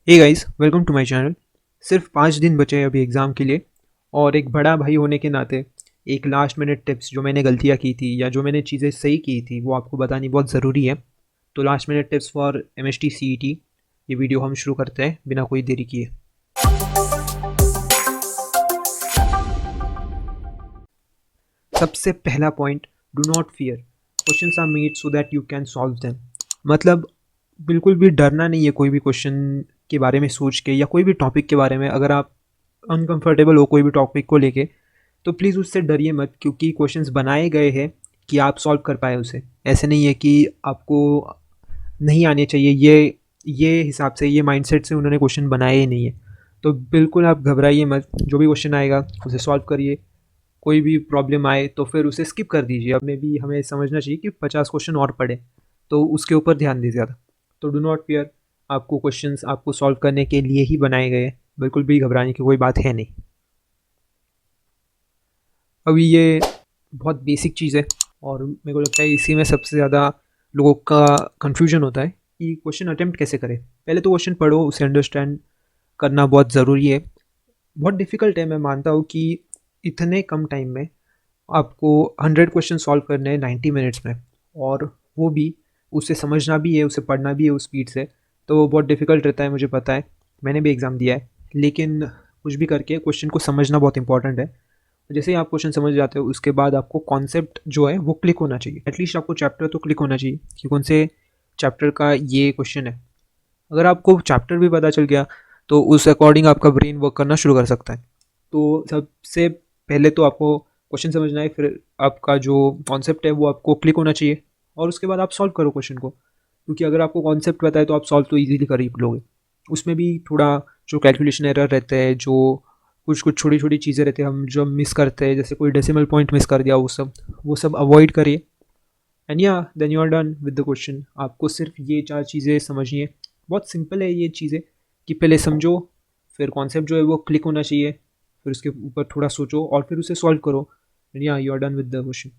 Hey guys, welcome to my channel. सिर्फ 5 दिन बचे हैं अभी एग्ज़ाम के लिए, और एक बड़ा भाई होने के नाते एक लास्ट मिनट टिप्स जो मैंने गलतियाँ की थी या जो मैंने चीज़ें सही की थी वो आपको बतानी बहुत ज़रूरी है। तो last minute tips for MST CET, ये वीडियो हम शुरू करते हैं बिना कोई देरी किए। सबसे पहला point, do not fear, questions are made so that you can solve them. मतलब बिल्कुल भी डरना नहीं है कोई भी क्वेश्चन के बारे में सोच के या कोई भी टॉपिक के बारे में। अगर आप अनकंफर्टेबल हो कोई भी टॉपिक को लेके तो प्लीज़ उससे डरिए मत, क्योंकि क्वेश्चंस बनाए गए हैं कि आप सॉल्व कर पाए उसे। ऐसे नहीं है कि आपको नहीं आने चाहिए, ये हिसाब से, ये माइंडसेट से उन्होंने क्वेश्चन बनाए ही नहीं है। तो बिल्कुल आप घबराइए मत, जो भी क्वेश्चन आएगा उसे सॉल्व करिए। कोई भी प्रॉब्लम आए तो फिर उसे स्किप कर दीजिए। अब में भी हमें समझना चाहिए कि 50 क्वेश्चन और पढ़े, तो उसके ऊपर ध्यान दीजिए ज़्यादा। तो डू नॉट फियर, आपको क्वेश्चंस आपको सॉल्व करने के लिए ही बनाए गए हैं, बिल्कुल भी घबराने की कोई बात है नहीं। अभी ये बहुत बेसिक चीज़ है और मेरे को लगता है इसी में सबसे ज़्यादा लोगों का कन्फ्यूजन होता है कि क्वेश्चन अटेम्प्ट कैसे करें। पहले तो क्वेश्चन पढ़ो, उसे अंडरस्टैंड करना बहुत ज़रूरी है। बहुत डिफ़िकल्ट है, मैं मानता हूँ कि इतने कम टाइम में आपको 100 क्वेश्चन सॉल्व करने हैं 90 मिनट्स में, और वो भी उसे समझना भी है, उसे पढ़ना भी है उस स्पीड से। तो वो बहुत डिफ़िकल्ट रहता है, मुझे पता है, मैंने भी एग्ज़ाम दिया है। लेकिन कुछ भी करके क्वेश्चन को समझना बहुत इंपॉर्टेंट है। जैसे ही आप क्वेश्चन समझ जाते हो उसके बाद आपको कॉन्सेप्ट जो है वो क्लिक होना चाहिए। एटलीस्ट आपको चैप्टर तो क्लिक होना चाहिए कि कौन से चैप्टर का ये क्वेश्चन है। अगर आपको चैप्टर भी पता चल गया तो उस अकॉर्डिंग आपका ब्रेन वर्क करना शुरू कर सकता है। तो सबसे पहले तो आपको क्वेश्चन समझना है, फिर आपका जो कॉन्सेप्ट है वो आपको क्लिक होना चाहिए, और उसके बाद आप सॉल्व करो क्वेश्चन को। क्योंकि अगर आपको कॉन्सेप्ट पता है तो आप सॉल्व तो ईजिली कर ही लोगे। उसमें भी थोड़ा जो कैलकुलेशन एरर रहते हैं, जो कुछ कुछ छोटी छोटी चीज़ें रहती हैं हम जो मिस करते हैं, जैसे कोई डेसिमल पॉइंट मिस कर दिया, वो सब अवॉइड करिए। एंड या then you are done with the question. आपको सिर्फ ये 4 चीज़ें समझनी है। बहुत सिंपल है ये चीज़ें कि पहले समझो, फिर कॉन्सेप्ट जो है वो क्लिक होना चाहिए, फिर उसके ऊपर थोड़ा सोचो और फिर उसे सॉल्व करो। एंड या you are done with the question.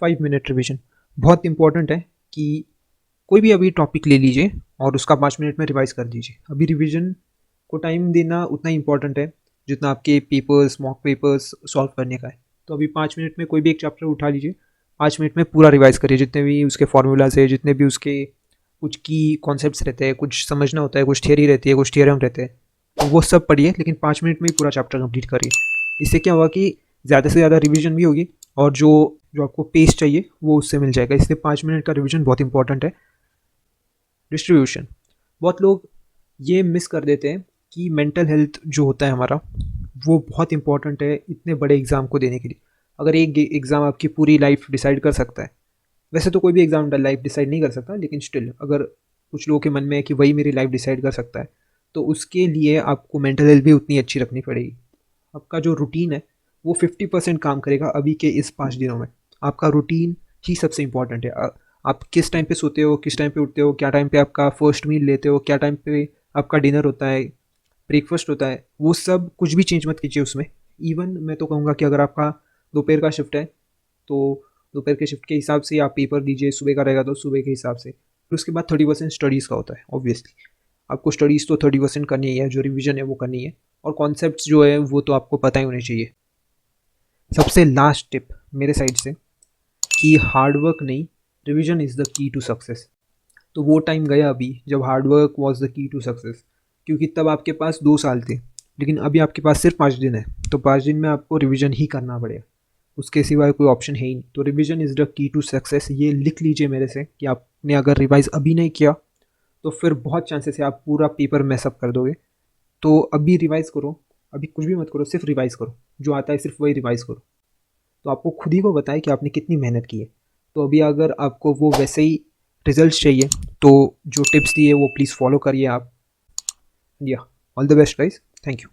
5 minute revision बहुत इंपॉर्टेंट है कि कोई भी अभी टॉपिक ले लीजिए और उसका 5 मिनट में रिवाइज कर दीजिए। अभी रिविजन को टाइम देना उतना इंपॉर्टेंट है जितना आपके पेपर्स, मॉक पेपर्स सॉल्व करने का है। तो अभी 5 मिनट में कोई भी एक चैप्टर उठा लीजिए, 5 मिनट में पूरा रिवाइज करिए, जितने भी उसके फॉर्मूलाज है, जितने भी उसके कुछ की कॉन्सेप्ट्स रहते हैं, कुछ समझना होता है, कुछ थियरी रहती है, कुछ थियरम रहते हैं, तो वो सब पढ़िए, लेकिन 5 मिनट में ही पूरा चैप्टर कंप्लीट करिए। इससे क्या होगा कि ज़्यादा से ज़्यादा रिविजन भी होगी और जो जो आपको पेस चाहिए वो उससे मिल जाएगा। इसलिए 5 मिनट का रिविजन बहुत इंपॉर्टेंट है। डिस्ट्रीब्यूशन, बहुत लोग ये मिस कर देते हैं कि मेंटल हेल्थ जो होता है हमारा, वो बहुत इंपॉर्टेंट है इतने बड़े एग्ज़ाम को देने के लिए। अगर एक एग्ज़ाम आपकी पूरी लाइफ डिसाइड कर सकता है, वैसे तो कोई भी एग्ज़ाम लाइफ डिसाइड नहीं कर सकता, लेकिन स्टिल अगर कुछ लोगों के मन में है कि वही मेरी लाइफ डिसाइड कर सकता है, तो उसके लिए आपको मेंटल हेल्थ भी उतनी अच्छी रखनी पड़ेगी। आपका जो रूटीन है वो 50% काम करेगा अभी के इस 5 दिनों में। आपका रूटीन ही सबसे इम्पॉर्टेंट है। आप किस टाइम पे सोते हो, किस टाइम पे उठते हो, क्या टाइम पे आपका फर्स्ट मील लेते हो, क्या टाइम पे आपका डिनर होता है, ब्रेकफास्ट होता है, वो सब कुछ भी चेंज मत कीजिए उसमें। इवन मैं तो कहूँगा कि अगर आपका दोपहर का शिफ्ट है तो दोपहर के शिफ्ट के हिसाब से आप पेपर दीजिए, सुबह का रहेगा तो सुबह के हिसाब से। फिर उसके बाद 30% स्टडीज़ का होता है। ऑब्वियसली आपको स्टडीज़ तो 30% करनी ही है, जो रिविजन है वो करनी है, और कॉन्सेप्ट्स जो है वो तो आपको पता ही होने चाहिए। सबसे लास्ट टिप मेरे साइड से कि हार्डवर्क नहीं, revision is the key to success. तो वो टाइम गया अभी जब hard work was the key to success, क्योंकि तब आपके पास 2 साल थे, लेकिन अभी आपके पास सिर्फ 5 दिन है। तो 5 दिन में आपको रिविजन ही करना पड़ेगा, उसके सिवाय कोई ऑप्शन है ही नहीं। तो revision is the key to success, ये लिख लीजिए मेरे से कि आपने अगर रिवाइज अभी नहीं किया तो फिर बहुत चांसेस है आप पूरा पेपर मैसअप कर दोगे। तो अभी रिवाइज़ करो, अभी कुछ भी मत करो, सिर्फ रिवाइज़ करो, जो आता है सिर्फ वही रिवाइज़ करो। तो आपको खुद ही को बताए कि आपने कितनी मेहनत की है। तो अभी अगर आपको वो वैसे ही रिजल्ट्स चाहिए तो जो टिप्स दिए वो प्लीज़ फॉलो करिए आप। या all the best guys, thank you.